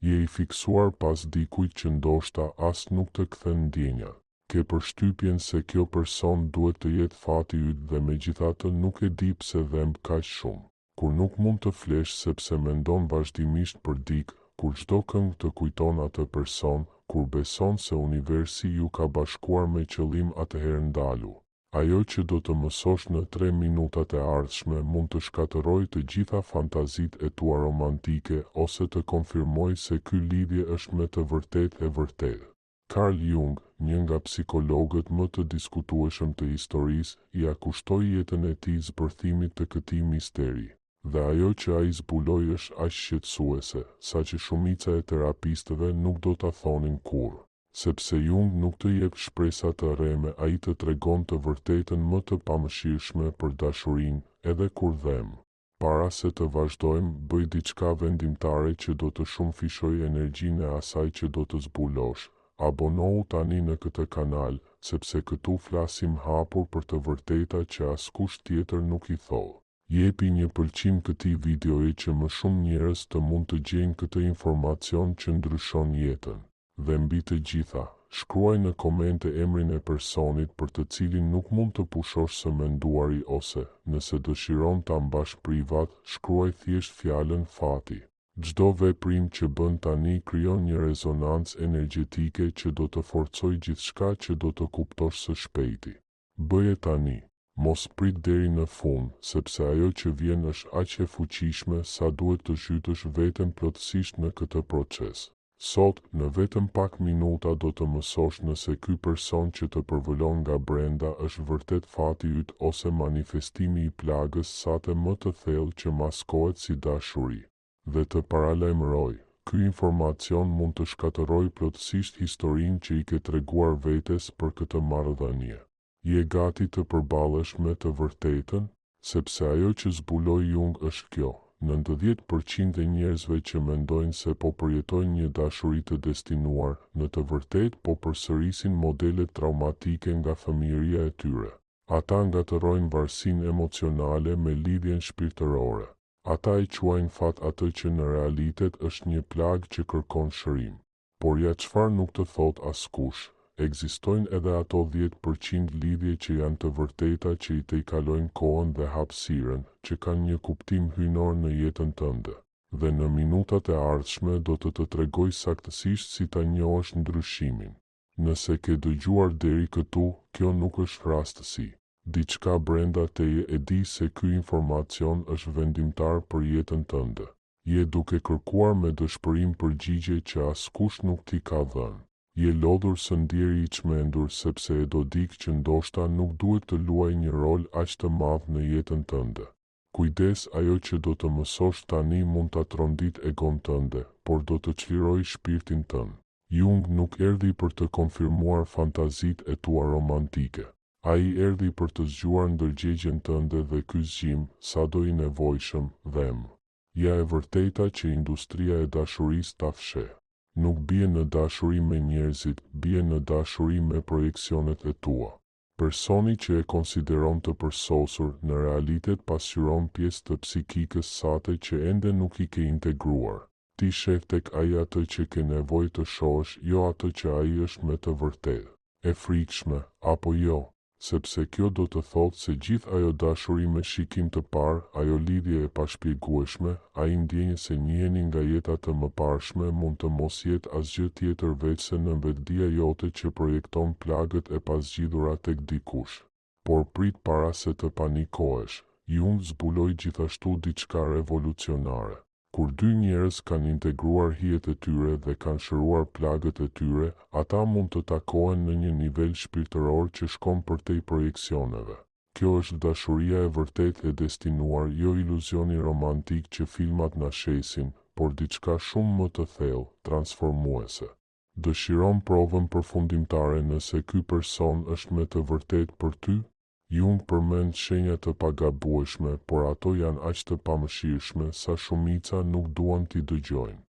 Je i fiksuar pas dikujt që ndoshta as nuk të kthen ndjenja. Ke përshtypjen se kjo person duhet të jetë fati yt dhe megjithatë nuk e di pse dhemb kaq shumë. Kur nuk mund të flesh sepse mendon vazhdimisht për dikë, kur çdo këngë të kujton atë person, kur beson se universi ju ka bashkuar me qëllim atëherë ndalu. Ajo që do të mësosh në 3 minutat e ardhshme mund të shkatërrojë të gjitha fantazitë e tua romantike ose të konfirmojë se ky lidhje është me të vërtetë e vërtetë. Carl Jung, një nga psikologët më të diskutueshëm të historisë, ia kushtoi jetën e tij zbërthimit të këtij misteri. Dhe ajo që ai zbuloi është aq shqetësuese, saqë shumica e terapistëve nuk do ta thonin kurrë. Sepse Jung nuk të jep shpresa të rreme, ai të tregon të vërtetën më të pamëshirshme për dashurinë, edhe kur dhem. Para se të vazhdojmë, bëj diçka vendimtare që do të shumëfishojë energjinë e asaj që do të zbulosh. Abonohu tani në këtë kanal, sepse këtu flasim hapur për të vërteta që askush tjetër nuk i thotë. Jepi një pëlqim këtij videoji që më shumë njerëz të mund të gjejnë këtë informacion që ndryshon jetën. Dhe mbi të gjitha, shkruaj në komente emrin e personit për të cilin nuk mund të pushosh së menduari ose, nëse dëshiron ta mbash privat, shkruaj thjesht fjalën fati. Çdo veprim që bën tani krijon një rezonancë energjetike që do të forcojë gjithçka që do të kuptosh së shpejti. Bëje tani. Mos prit deri në fund, sepse ajo që vjen është aq e fuqishme sa duhet të zhytësh veten plotësisht në këtë proces. Sot, në vetëm pak minuta do të mësosh nëse ky person që të përvëlon nga brenda është vërtet fati yt ose manifestimi i plagës sate më të thellë që maskohet si dashuri. Dhe të paralajmëroj, ky informacion mund të shkatërrojë plotësisht historinë që i ke treguar vetes për këtë marrëdhënie. Je gati të përballesh me të vërtetën, sepse ajo që zbuloi Jung është kjo. 90% e njerëzve që mendojnë se po përjetojnë një dashuri të destinuar, në të vërtetë po përsërisin modele traumatike nga fëmijëria e tyre. Ata ngatërrojnë varësinë emocionale me lidhjen shpirtërore. Ata i quajnë fat atë që në realitet është një plagë që kërkon shërim. Por ja çfarë nuk të thot askush? Ekzistojnë edhe ato 10% lidhje që janë të vërteta që i tejkalojnë kohën dhe hapësirën, që kanë një kuptim hyjnor në jetën tënde. Dhe në minutat e ardhshme do të tregoj saktësisht si ta njohësh ndryshimin. Nëse ke dëgjuar deri këtu, kjo nuk është rastësi. Diçka brenda teje e di se ky informacion është vendimtar për jetën tënde. Je duke kërkuar me dëshpërim përgjigje që askush nuk t'i ka dhënë. Je lodhur së ndjeri i çmendur sepse e do dik që ndoshta nuk duhet të luaj një rol aq të madh në jetën tënde. Kujdes, ajo që do të mësosh tani mund ta trondit egon tënde, por do të çlirojë shpirtin tënd. Jung nuk erdhi për të konfirmuar fantazitë e tua romantike. Ai erdhi për të zgjuar ndërgjegjen tënde dhe ky zgjim, sado i nevojshëm, dhem. Ja e vërteta që industria e dashurisë ta fsheh. Nuk bie në dashuri me njerëzit, bie në dashuri me projeksionet e tua. Personi që e konsideron të përsosur, në realitet pasqyron pjesë të psikikës sate që ende nuk i ke integruar. Ti sheh tek ai atë që ke nevojë të shohësh, jo atë që ai është me të vërtetë. E frikshme, apo jo? Sepse kjo do të thotë se gjithë ajo dashuri me shikim të parë, ajo lidhje e pashpjegueshme, ai ndjenjë se njiheni nga jeta të mëparshme mund të mos jetë asgjë tjetër veç se në vetdia jote që projekton plagët e pasgjidhura tek dikush. Por prit para se të panikohesh, Jung zbuloi gjithashtu diçka revolucionare. Kur dy njerëz kanë integruar hijet e tyre dhe kanë shëruar plagët e tyre, ata mund të takohen në një nivel shpirtëror që shkon përtej projeksioneve. Kjo është dashuria e vërtetë e destinuar, jo iluzioni romantik që filmat na shesin, por diçka shumë më të thellë, transformuese. Dëshiron provën përfundimtare nëse ky person është me të vërtetë për ty? Jung përmend shenja të pagabueshme, por ato janë aq të pamëshirshme sa shumica nuk duan t'i dëgjojnë.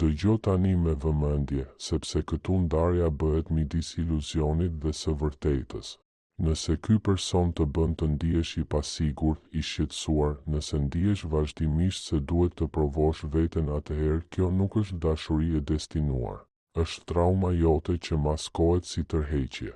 Dëgjo tani me vëmendje, sepse këtu ndarja bëhet midis iluzionit dhe së vërtetës. Nëse ky person të bën të ndihesh i pasigurt, i shqetësuar, nëse ndihesh vazhdimisht se duhet të provosh veten, atëherë kjo nuk është dashuri e destinuar. Është trauma jote që maskohet si tërheqje.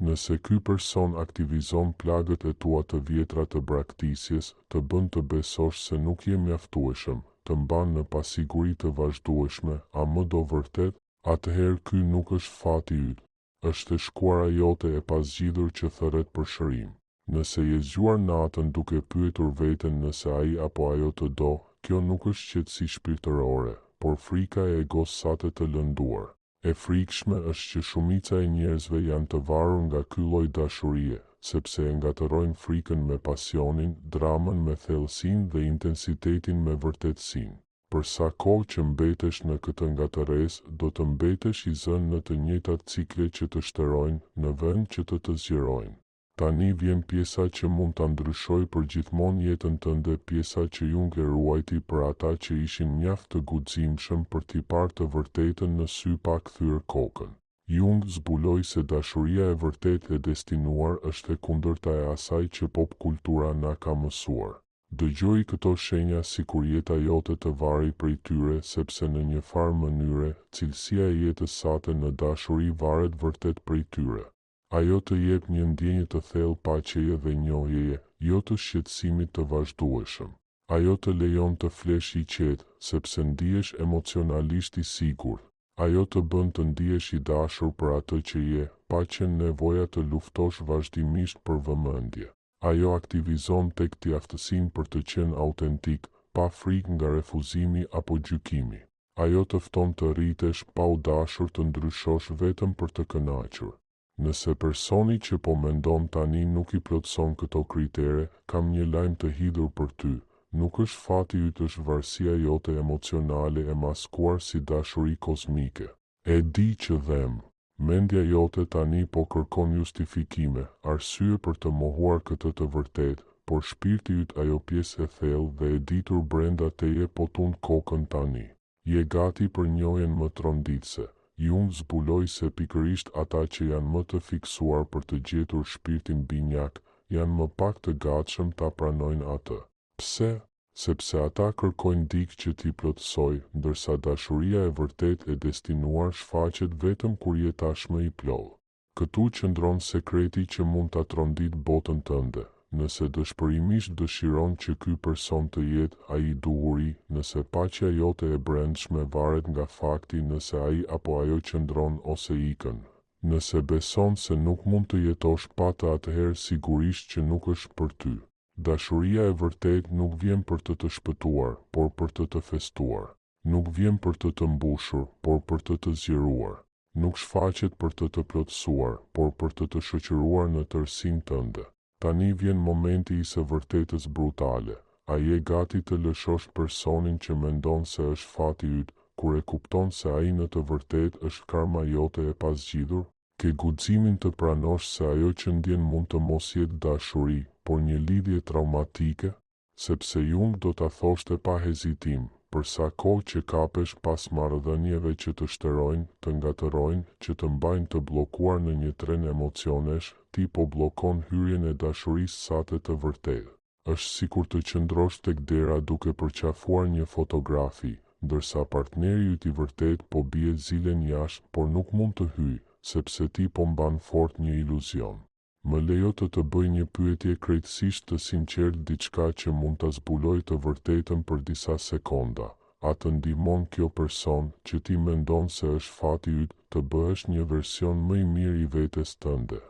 Nëse ky person aktivizon plagët e tua të vjetra të braktisjes, të bën të besosh se nuk je mjaftueshëm, të mban në pasiguri të vazhdueshme, a më do vërtet, atëherë ky nuk është fati yt. Është e shkuara jote e pasgjidhur që thërret për shërim. Nëse je zgjuar natën duke pyetur veten nëse ai apo ajo të do, kjo nuk është qetësi shpirtërore, por frika e egos sate të lënduar. E frikshme është që shumica e njerëzve janë të varur nga ky lloj dashurie, sepse e ngatërojnë frikën me pasionin, dramën me thellësinë dhe intensitetin me vërtetësinë. Për sa kohë që mbetesh në këtë ngatëresë, do të mbetesh i zënë në të njëjtat cikle që të shterojnë, në vend që të zgjerojnë. Tani vjen pjesa që mund ta ndryshojë përgjithmonë jetën tënde, pjesa që Jung e ruajti për ata që ishin mjaft të guximshëm për t'i parë të vërtetën në sy pa kthyer kokën. Jung zbuloi se dashuria e vërtetë e destinuar është e kundërta e asaj që popkultura na ka mësuar. Dëgjoj këto shenja sikur jeta jote të varej prej tyre, sepse në një farë mënyre, cilësia e jetës sate në dashuri varet vërtet prej tyre. Ajo të jep një ndjenjë të thellë paqeje dhe njohjeje, jo të shqetësimit të vazhdueshëm. Ajo të lejon të flesh i qetë, sepse ndihesh emocionalisht i sigurt. Ajo të bën të ndihesh i dashur për atë që je, pa qenë nevoja të luftosh vazhdimisht për vëmendje. Ajo aktivizon tek ti aftësinë për të qenë autentik, pa frikë nga refuzimi apo gjykimi. Ajo të fton të rritesh pa u dashur të ndryshosh vetëm për të kënaqur. Nëse personi që po mendon tani nuk i plotëson këto kritere, kam një lajm të hidhur për ty. Nuk është fati yt, është varësia jote emocionale e maskuar si dashuri kozmike. E di që dhem. Mendja jote tani po kërkon justifikime, arsye për të mohuar këtë të vërtetë, por shpirti yt, ajo pjesë e thellë dhe e ditur brenda teje, po tund kokën tani. Je gati për njohjen më tronditse. Jung zbuloi se pikërisht ata që janë më të fiksuar për të gjetur shpirtin binjak, janë më pak të gatshëm ta pranojnë atë. Pse? Sepse ata kërkojnë dikë që t'i plotësoj, ndërsa dashuria e vërtet e destinuar shfaqet vetëm kur je tashmë i plodh. Këtu qëndron sekreti që mund ta trondit botën tënde. Nëse dëshpërimisht dëshiron që ky person të jetë ai i duhuri, nëse paqja jote e brendshme varet nga fakti nëse ai apo ajo qëndron ose ikën. Nëse beson se nuk mund të jetosh pa të, atëherë sigurisht që nuk është për ty. Dashuria e vërtet nuk vjen për të shpëtuar, por për të festuar. Nuk vjen për të mbushur, por për të zgjeruar. Nuk shfaqet për të plotësuar, por për të shoqëruar në tërësinë tënde. Tani vjen momenti i së vërtetës brutale. A je gati të lëshosh personin që mendon se është fati yt, kur e kupton se ai në të vërtetë është karma jote e pasgjidhur? Ke guximin të pranosh se ajo që ndjen mund të mos jetë dashuri, por një lidhje traumatike? Sepse Jung do ta thoshte pa hezitim, për sa kohë që kapesh pas marrëdhënieve që të shterojnë, të ngatërojnë, që të mbajnë të bllokuar në një tren emocionesh, ti po bllokon hyrjen e dashurisë sate të vërtetë. Është sikur të qëndrosh tek dera duke përqafuar një fotografi, ndërsa partneri yt i vërtet po bie zilen jashtë, por nuk mund të hyjë, sepse ti po mban fort një iluzion. Më lejo të bëj një pyetje krejtësisht të sinqertë, diçka që mund ta zbuloj të vërtetën për disa sekonda. A të ndihmon kjo person që ti mendon se është fati yt të bëhesh një version më i mirë i vetes tënde?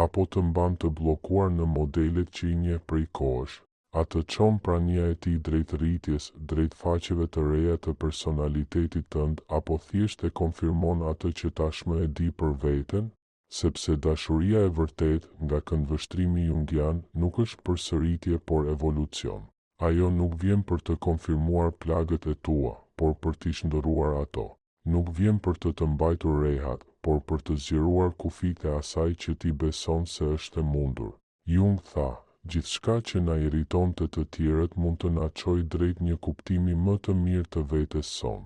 Apo të mban të bllokuar në modelet që i njeh prej kohësh? A të çon prania e tij drejt rritjes, drejt faqeve të reja të personalitetit tënd, apo thjesht e konfirmon atë që tashmë e di për veten? Sepse dashuria e vërtet, nga këndvështrimi jungian, nuk është përsëritje por evolucion. Ajo nuk vjen për të konfirmuar plagët e tua, por për t'i shndërruar ato. Nuk vjen për të mbajtur rehat, por për të zgjeruar kufijtë e asaj që ti beson se është e mundur. Jung tha, gjithçka që na irriton të tjerët mund të na çojë drejt një kuptimi më të mirë të vetes son.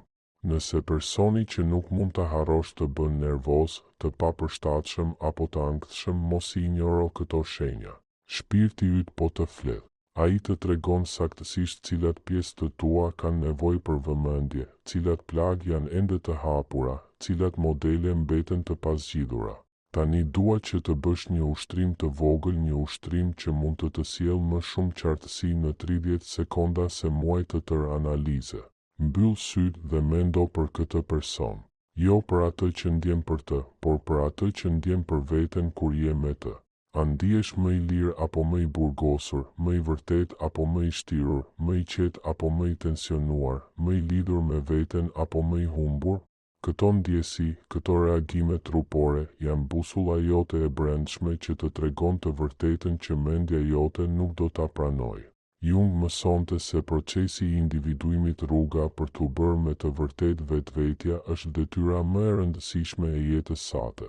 Nëse personi që nuk mund të harrosh të bën nervoz, të papërshtatshëm apo të ankthshëm, mos i injoro këto shenja. Shpirti yt po të flet. Ai të tregon saktësisht cilat pjesë të tua kanë nevojë për vëmendje, cilat plagë janë ende të hapura, cilat modele mbeten të pasgjidhura. Tani dua që të bësh një ushtrim të vogël, një ushtrim që mund të sjellë më shumë qartësi në 30 sekonda se muaj të tërë analize. Mbyll sytë dhe mendo për këtë person. Jo për atë që ndjen për të, por për atë që ndjen për veten kur je me të. A ndihesh më i lirë apo më i burgosur, më i vërtet apo më i shtirur, më i qetë apo më i tensionuar, më i lidhur me veten apo më i humbur? Këto ndjesi, këto reagime trupore, janë busulla jote e brendshme që të tregon të vërtetën që mendja jote nuk do ta pranojë. Jung mësonte se procesi i individuimit, rruga për t'u bërë me të vërtet vetvetja, është detyra më e rëndësishme e jetës sate.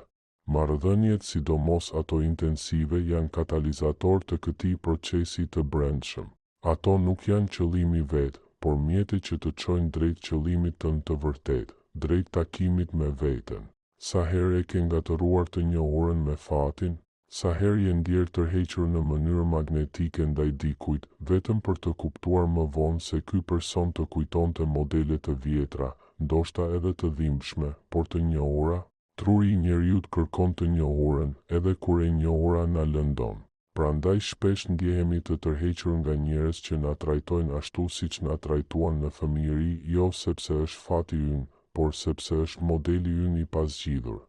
Marrëdhëniet, sidomos ato intensive, janë katalizator të këtij procesi të brendshëm. Ato nuk janë qëllimi vet, por mjete që të çojnë drejt qëllimit tënd të vërtet, drejt takimit me veten. Sa herë e ke ngatëruar të njohurën me fatin? Sa herë je ndjer tërhequr në mënyrë magnetike ndaj dikujt, vetëm për të kuptuar më vonë se ky person të kujtonte modele të vjetra, ndoshta edhe të dhimbshme, por të njohura? Truri i njeriut kërkon të njohurën, edhe kur e njohura na lëndon. Prandaj shpesh ndjehemi të tërhequr nga njerëz që na trajtojnë ashtu siç na trajtuan në fëmijëri, jo sepse është fati ynë, por sepse është modeli ynë i pasgjidhur.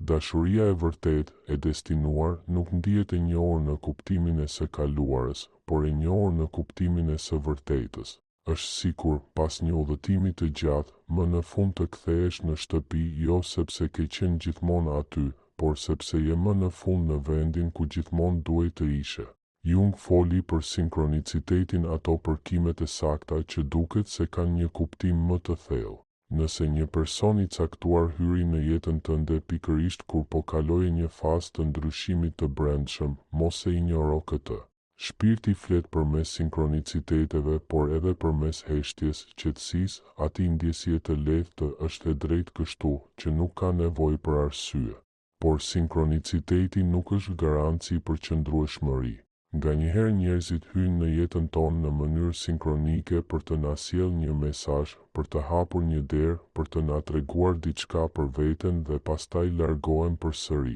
Dashuria e vërtet, e destinuar, nuk ndihet e njohur në kuptimin e së kaluarës, por e njohur në kuptimin e së vërtetës. Është sikur, pas një udhëtimi të gjatë, më në fund të kthehesh në shtëpi, jo sepse ke qenë gjithmonë aty, por sepse je më në fund në vendin ku gjithmonë duhej të ishe. Jung foli për sinkronicitetin, ato përkimet e sakta që duket se kanë një kuptim më të thellë. Nëse një person i caktuar hyri në jetën tënde pikërisht kur po kaloje një fazë të ndryshimit të brendshëm, mos e injoro këtë. Shpirti flet përmes sinkroniciteteve, por edhe përmes heshtjes, qetësisë, atij ndjesie të lehtë, është e drejtë kështu, që nuk ka nevojë për arsye. Por sinkroniciteti nuk është garanci për qëndrueshmëri. Nganjëherë njerëzit hyjnë në jetën tonë në mënyrë sinkronike për të na sjellë një mesazh, për të hapur një derë, për të na treguar diçka për veten dhe pastaj largohen përsëri.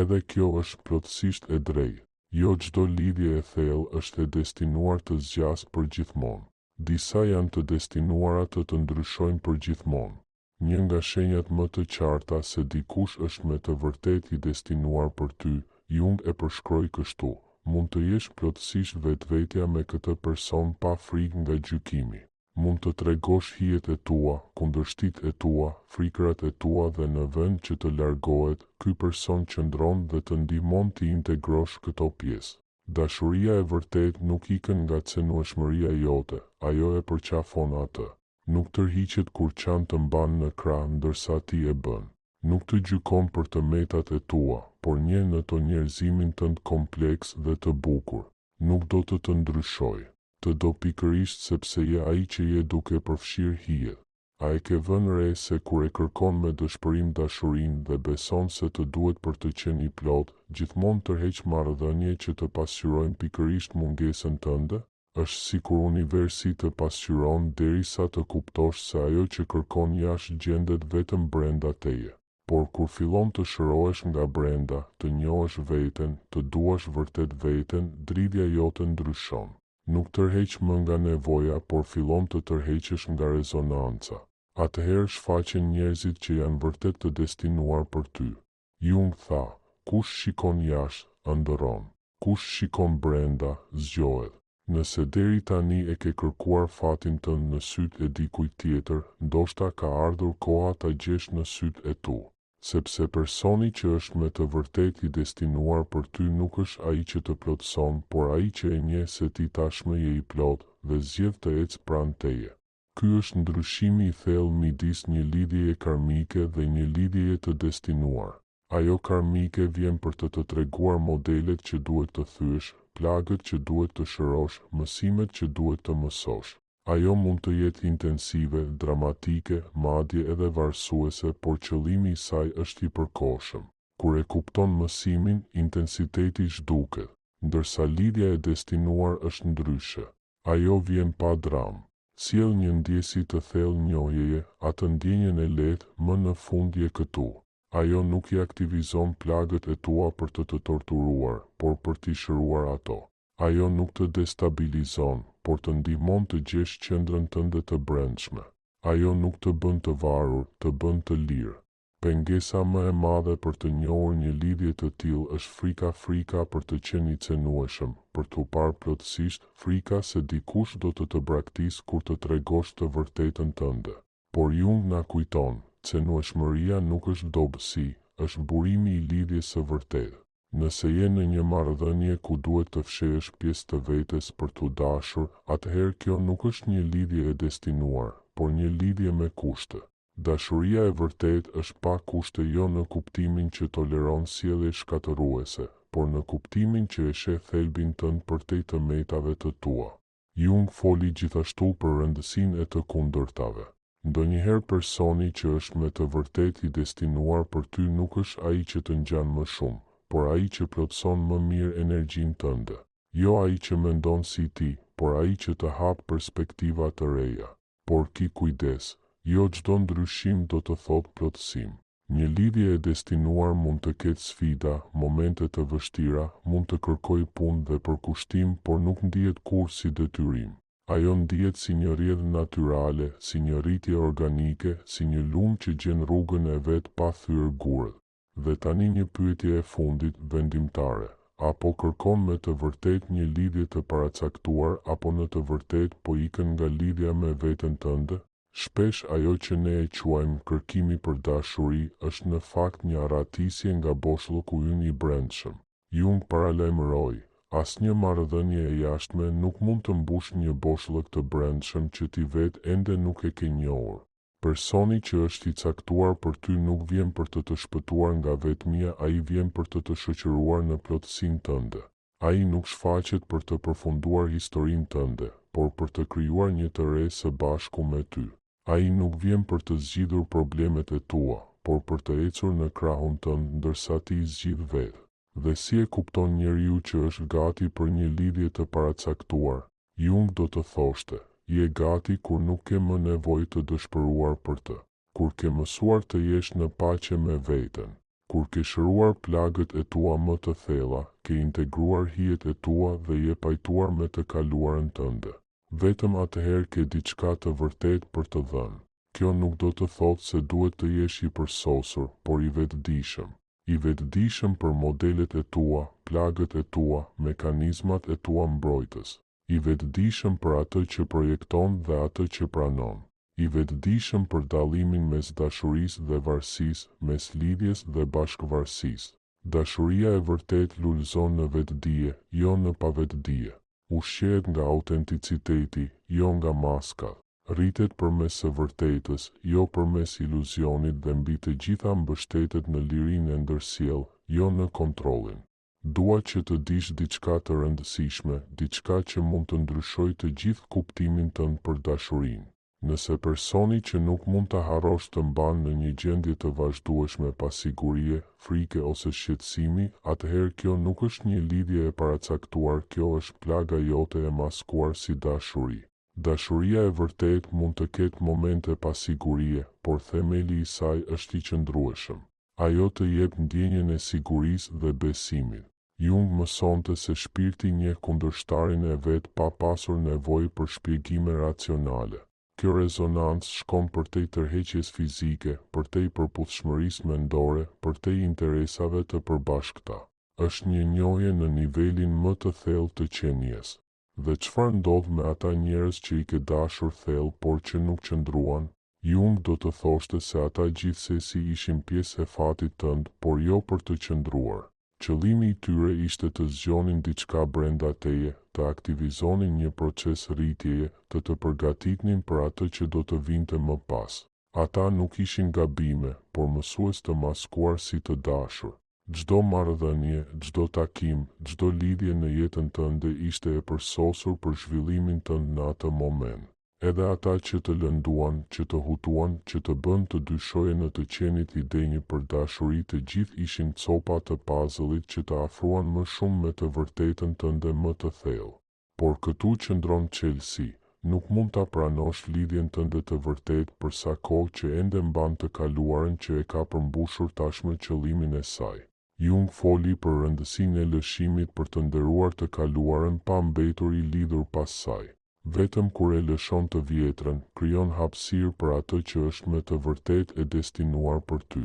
Edhe kjo është plotësisht e drejtë. Jo çdo lidhje e thellë është e destinuar të zgjasë përgjithmonë. Disa janë të destinuara të ndryshojnë përgjithmonë. Një nga shenjat më të qarta se dikush është me të vërtetë i destinuar për ty, Jung e përshkroi kështu: mund të jesh plotësisht vetvetja me këtë person pa frikë nga gjykimi. Mund të tregosh hijet e tua, kundërshtitë e tua, frikrat e tua dhe në vend që të largohet, ky person qëndron dhe të ndihmon të integrosh këto pjesë. Dashuria e vërtet nuk ikën nga cenueshmëria jote, ajo e përqafon atë. Nuk tërhiqet kur çan të mban në krah ndërsa ti e bën. Nuk të gjykon për të metat e tua, por njeh në to njerëzimin tënd kompleks dhe të bukur. Nuk do të ndryshoj. Të do pikërisht sepse je ai që je duke përfshirë hijet. A e ke vënë re se kur e kërkon me dëshpërim dashurinë dhe beson se të duhet për të qenë i plot, gjithmonë tërheq marrëdhënie që të pasqyrojnë pikërisht mungesën tënde? Është sikur universi të pasqyron derisa të kuptosh se ajo që kërkon jashtë gjendet vetëm brenda teje. Por kur fillon të shërohesh nga brenda, të njohësh veten, të duash vërtet veten, dridhja jote ndryshon. Nuk tërheq më nga nevoja, por fillon të tërheqesh nga rezonanca. Atëherë shfaqen njerëzit që janë vërtet të destinuar për ty. Jung tha, kush shikon jashtë, ëndërron. Kush shikon brenda, zgjohet. Nëse deri tani e ke kërkuar fatin tënd në sytë e dikujt tjetër, ndoshta ka ardhur koha ta gjesh në sytë e tu. Sepse personi që është me të vërtet i destinuar për ty nuk është ai që të plotëson, por ai që e njeh se ti tashmë je i plot dhe zgjedh të ecë pranë teje. Ky është ndryshimi i thellë midis një lidhjeje karmike dhe një lidhjeje të destinuar. Ajo karmike vjen për të treguar modelet që duhet të thyesh, plagët që duhet të shërosh, mësimet që duhet të mësosh. Ajo mund të jetë intensive, dramatike, madje edhe varësuese, por qëllimi i saj është i përkohshëm. Kur e kupton mësimin, intensiteti zhduket, ndërsa lidhja e destinuar është ndryshe. Ajo vjen pa dramë, sjell një ndjesi të thellë njohjeje, atë ndjenjen e lehtë, më në fund je këtu. Ajo nuk i aktivizon plagët e tua për të torturuar, por për t'i shëruar ato. Ajo nuk të destabilizon, por të ndihmon të gjesh qendrën tënde të brendshme. Ajo nuk të bën të varur, të bën të lirë. Pengesa më e madhe për të njohur një lidhje të tillë është frika për të qenë i cenueshëm, për t'u parë plotësisht, frika se dikush do të braktisë kur të tregosh të vërtetën tënde. Por Jung na kujton, cenueshmëria nuk është dobësi, është burimi i lidhjes së vërtetë. Nëse je në një marrëdhënie ku duhet të fshehësh pjesë të vetes për t'u dashur, atëherë kjo nuk është një lidhje e destinuar, por një lidhje me kushte. Dashuria e vërtet është pa kushte, jo në kuptimin që toleron sjellje shkatëruese, por në kuptimin që e sheh thelbin tënd përtej të metave të tua. Jung foli gjithashtu për rëndësinë e të kundërtave. Ndonjëherë personi që është me të vërtet i destinuar për ty nuk është ai që të ngjan më shumë, por ai që plotëson më mirë energjinë tënde. Jo ai që mendon si ti, por ai që të hap perspektiva të reja. Por ki kujdes. Jo çdo ndryshim do të thotë plotësim. Një lidhje e destinuar mund të ketë sfida, momente të vështira, mund të kërkojë punë dhe përkushtim, por nuk ndihet kurrë si detyrim. Ajo ndihet si një rrjedhë natyrale, si një rritje organike, si një lumë që gjen rrugën e vet pa thyer gurët. Dhe tani një pyetje e fundit, vendimtare. Apo kërkon me të vërtet një lidhje të paracaktuar, apo në të vërtet po ikën nga lidhja me veten tënde? Shpesh ajo që ne e quajmë kërkimi për dashuri është në fakt një arratisje nga boshllëku ynë i brendshëm. Jung paralajmëroi, asnjë marrëdhënie e jashtme nuk mund të mbush një boshllëk të brendshëm që ti vetë ende nuk e ke njohur. Personi që është i caktuar për ty nuk vjen për të shpëtuar nga vetmia, ai vjen për të shoqëruar në plotësinë tënde. Ai nuk shfaqet për të përfunduar historinë tënde, por për të krijuar një të re së bashku me ty. Ai nuk vjen për të zgjidhur problemet e tua, por për të ecur në krahun tënd ndërsa ti i zgjidh vetë. Dhe si e kupton njeriu që është gati për një lidhje të paracaktuar? Jung do të thoshte, je gati kur nuk ke më nevojë të dëshpëruar për të, kur ke mësuar të jesh në paqe me veten, kur ke shëruar plagët e tua më të thella, ke integruar hijet e tua dhe je pajtuar me të kaluarën tënde. Vetëm atëherë ke diçka të vërtet për të dhënë. Kjo nuk do të thotë se duhet të jesh i përsosur, por i vetëdijshëm. I vetëdijshëm për modelet e tua, plagët e tua, mekanizmat e tua mbrojtës. I vetëdijshëm për atë që projekton dhe atë që pranon. I vetëdijshëm për dallimin mes dashurisë dhe varësisë, mes lidhjes dhe bashkëvarësisë. Dashuria e vërtet lulëzon në vetëdije, jo në pavetëdije. Ushqehet nga autenticiteti, jo nga maskat. Rritet përmes së vërtetës, jo përmes iluzionit dhe mbi të gjitha mbështetet në lirinë e ndërsjellë, jo në kontrollin. Dua që të dish diçka të rëndësishme, diçka që mund të ndryshojë të gjithë kuptimin tënd për dashurinë. Nëse personi që nuk mund ta harrosh të mban në një gjendje të vazhdueshme pasigurie, frike ose shqetësimi, atëherë kjo nuk është një lidhje e paracaktuar, kjo është plaga jote e maskuar si dashuri. Dashuria e vërtet mund të ketë momente pasigurie, por themeli i saj është i qëndrueshëm. Ajo të jep ndjenjen e sigurisë dhe besimit. Jung mësonte se shpirti njeh kundërshtarin e vet pa pasur nevojë për shpjegime racionale. Kjo rezonancë shkon përtej tërheqjes fizike, përtej përputhshmërisë mendore, përtej interesave të përbashkëta. Është një njohje në nivelin më të thellë të qenies. Dhe çfarë ndodh me ata njerëz që i ke dashur thellë por që nuk qëndruan? Jung do të thoshte se ata gjithsesi ishin pjesë e fatit tënd, por jo për të qëndruar. Qëllimi i tyre ishte të zgjonin diçka brenda teje, të aktivizonin një proces rritjeje, të përgatitnin për atë që do të vinte më pas. Ata nuk ishin gabime, por mësues të maskuar si të dashur. Çdo marrëdhënie, çdo takim, çdo lidhje në jetën tënde ishte e përsosur për zhvillimin tënd në atë moment. Edhe ata që të lënduan, që të hutuan, që të bën të dyshoje në të qenit i denjë për dashuri, të gjithë ishin copa të puzzle-it që të afruan më shumë me të vërtetën tënde më të thellë. Por këtu qëndron çelësi. Nuk mund ta pranosh lidhjen tënde të vërtetë për sa kohë që ende mban të kaluarën që e ka përmbushur tashmë qëllimin e saj. Jung foli për rëndësinë e lëshimit për të nderuar të kaluarën pa mbetur i lidhur pas saj. Vetëm kur e lëshon të vjetrën, krijon hapësirë për atë që është me të vërtetë e destinuar për ty.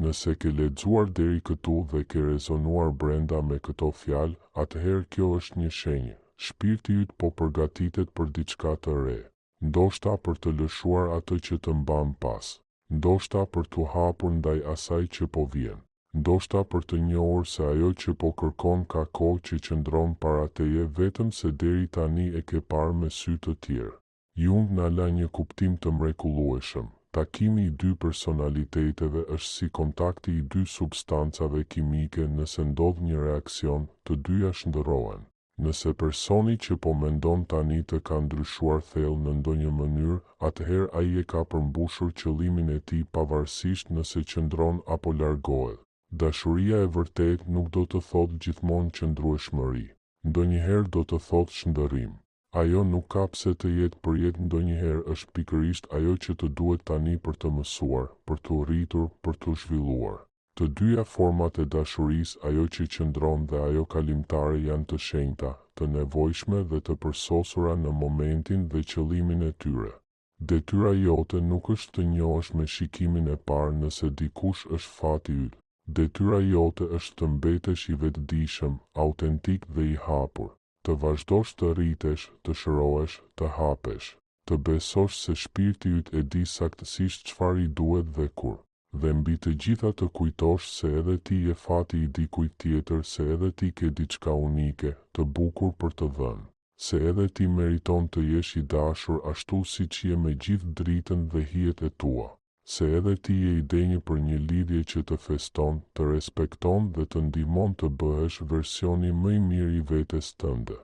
Nëse ke lexuar deri këtu dhe ke rezonuar brenda me këto fjalë, atëherë kjo është një shenjë. Shpirti yt po përgatitet për diçka të re. Ndoshta për të lëshuar atë që të mban pas. Ndoshta për t'u hapur ndaj asaj që po vjen. Ndoshta për të njohur se ajo që po kërkon ka kohë që qëndron para teje, vetëm se deri tani e ke parë me sy të tjerë. Jung na la një kuptim të mrekullueshëm. Takimi i dy personaliteteve është si kontakti i dy substancave kimike. Nëse ndodh një reakcion, të dyja shndërrohen. Nëse personi që po mendon tani të ka ndryshuar thellë në ndonjë mënyrë, atëherë ai e ka përmbushur qëllimin e tij pavarësisht nëse qëndron apo largohet. Dashuria e vërtetë nuk do të thotë gjithmonë qëndrueshmëri. Ndonjëherë do të thotë shndërrim. Ajo nuk ka pse të jetë përjet, ndonjëherë është pikërisht ajo që të duhet tani për të mësuar, për të rritur, për të zhvilluar. Të dyja format e dashurisë, ajo që qëndron dhe ajo kalimtare, janë të shenjta, të nevojshme dhe të përsosura në momentin dhe qëllimin e tyre. Detyra jote nuk është të njohësh me shikimin e parë nëse dikush është fati yt. Detyra jote është të mbetesh i vetëdijshëm, autentik dhe i hapur. Të vazhdosh të rritesh, të shërohesh, të hapesh. Të besosh se shpirti yt e di saktësisht çfarë i duhet dhe kur. Dhe mbi të gjitha të kujtosh se edhe ti je fati i dikujt tjetër, se edhe ti ke diçka unike, të bukur për të dhënë. Se edhe ti meriton të jesh i dashur ashtu siç je me gjithë dritën dhe hijet e tua. Se edhe ti je i denjë për një lidhje që të feston, të respekton dhe të ndihmon të bëhesh versioni më i mirë i vetes tënde.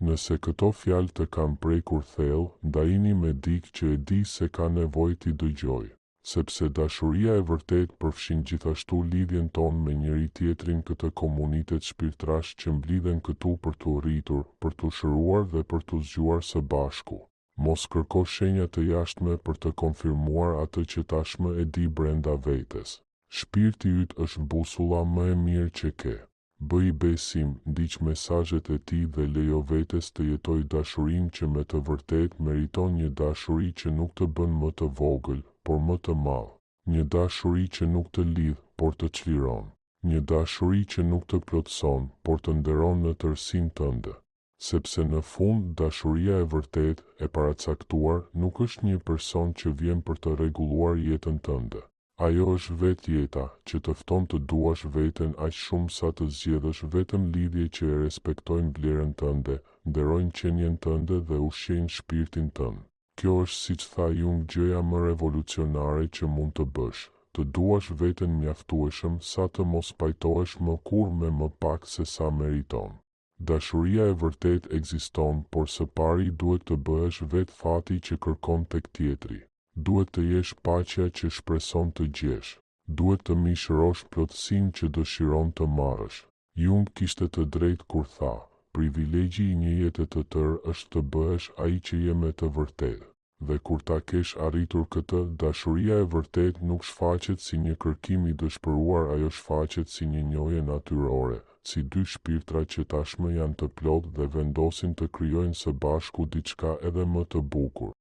Nëse këto fjalë të kanë prekur thellë, ndajini me dikë që e di se ka nevojë t'i dëgjojë. Sepse dashuria e vërtetë përfshin gjithashtu lidhjen tonë me njëri tjetrin, këtë komunitet shpirtrash që mblidhen këtu për t'u rritur, për t'u shëruar dhe për t'u zgjuar së bashku. Mos kërko shenja të jashtme për të konfirmuar atë që tashmë e di brenda vetes. Shpirti yt është busulla më e mirë që ke. Bëj besim, ndiq mesazhet e tij dhe lejo vetes të jetoj dashurinë që me të vërtetë meriton, një dashuri që nuk të bën më të vogël, por më të madh. Një dashuri që nuk të lidh, por të çliron. Një dashuri që nuk të plotëson, por të nderon në tërësinë tënde. Sepse në fund dashuria e vërtetë, e paracaktuar, nuk është një person që vjen për të rregulluar jetën tënde. Ajo është vetë jeta, që të fton të duash veten aq shumë sa të zgjedhësh vetëm lidhje që e respektojnë vlerën tënde, nderojnë qenien tënde dhe ushqejnë shpirtin tënd. Kjo është, siç tha Jung, gjëja më revolucionare që mund të bësh. Të duash veten mjaftueshëm sa të mos pajtohesh më kurrë me më pak se sa meriton. Dashuria e vërtetë ekziston, por së pari duhet të bëhesh vetë fati që kërkon tek tjetri. Duhet të jesh paqja që shpreson të gjesh. Duhet të mishërosh plotësinë që dëshiron të marrësh. Jung kishte të drejtë kur tha, privilegji i një jete të tërë është të bëhesh ai që je me të vërtetë. Dhe kur ta kesh arritur këtë, dashuria e vërtetë nuk shfaqet si një kërkim i dëshpëruar, ajo shfaqet si një njohje natyrore, si dy shpirtra që tashmë janë të plotë dhe vendosin të krijojnë së bashku diçka edhe më të bukur.